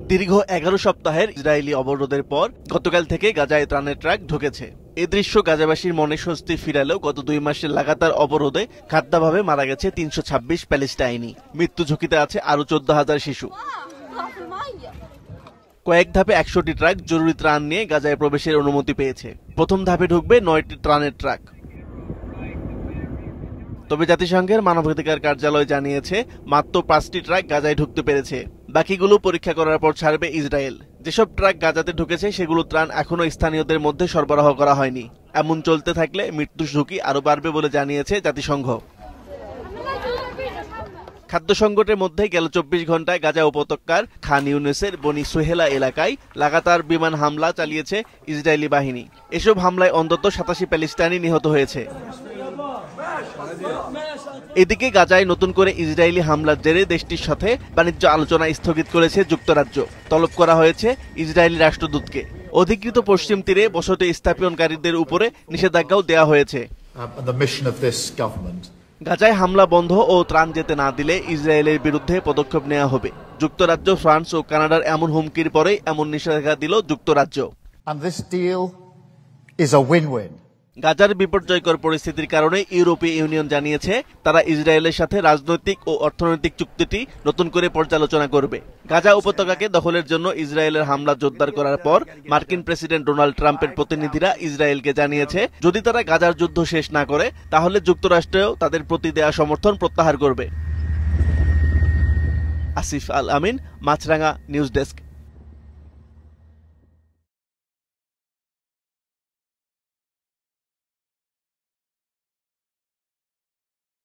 দীর্ঘ ১১ সপ্তাহের ইসরায়েলি অবরোধের পর গতকাল থেকে গাজায় ত্রাণের ট্রাক ঢুকেছে। এ দৃশ্য গাজাবাসীর মনে স্বস্তি ফিরালেও গত ২ মাসের লাগাতার অবরোধে খাদ্যাভাবে মারা গেছে ৩২৬ প্যালেস্টাইনি। মৃত্যু ঝুঁকিতে আছে আরও ১৪,০০০ শিশু। কয়েক ধাপে ১০০টি ট্রাক জরুরি ত্রাণ নিয়ে গাজায় প্রবেশের অনুমতি পেয়েছে। প্রথম ধাপে ঢুকবে ৯টি ত্রাণের ট্রাক। তবে জাতিসংঘের মানবাধিকার কার্যালয় জানিয়েছে মাত্র ৫টি ট্রাক গাজায় ঢুকতে পেরেছে। বাকিগুলো পরীক্ষা করার পর ছাড়বে ইসরায়েল। যেসব ট্রাক গাজাতে ঢুকেছে সেগুলো ত্রাণ এখনও স্থানীয়দের মধ্যে সরবরাহ করা হয়নি। এমন চলতে থাকলে মৃত্যুর ঝুঁকি আরও বাড়বে বলে জানিয়েছে জাতিসংঘ। খাদ্য সংকটের মধ্যে গেল ২৪ ঘন্টায় গাজা উপত্যকার খান ইউনিসের বনি সুহেলা এলাকায় লাগাতার বিমান হামলা চালিয়েছে ইসরায়েলি বাহিনী। এসব হামলায় অন্তত ৮৭ প্যালেস্টাইনি নিহত হয়েছে। এদিকে গাজায় নতুন করে ইসরায়েলি হামলার জেরে দেশটির সাথে বাণিজ্য আলোচনা স্থগিত করেছে যুক্তরাজ্য। তলব করা হয়েছে ইসরায়েলি রাষ্ট্রদূতকে। অধিকৃত পশ্চিম তীরে বসতি স্থাপনকারীদের উপরে নিষেধাজ্ঞাও দেওয়া হয়েছে। গাজায় হামলা বন্ধ ও ত্রাণ যেতে না দিলে ইসরায়েলের বিরুদ্ধে পদক্ষেপ নেওয়া হবে। যুক্তরাজ্য, ফ্রান্স ও কানাডার এমন হুমকির পরেই এমন নিষেধাজ্ঞা দিল যুক্তরাজ্য। গাজার বিপর্যয়কর পরিস্থিতির কারণে ইউরোপীয় ইউনিয়ন জানিয়েছে তারা ইসরায়েলের সাথে রাজনৈতিক ও অর্থনৈতিক চুক্তিটি নতুন করে পর্যালোচনা করবে। গাজা উপত্যকাকে দখলের জন্য ইসরায়েলের হামলা জোরদার করার পর মার্কিন প্রেসিডেন্ট ডোনাল্ড ট্রাম্পের প্রতিনিধিরা ইসরায়েলকে জানিয়েছে যদি তারা গাজার যুদ্ধ শেষ না করে তাহলে যুক্তরাষ্ট্রেও তাদের প্রতি দেয়া সমর্থন প্রত্যাহার করবে। আসিফ আল আমিন, মাছরাঙা নিউজ ডেস্ক।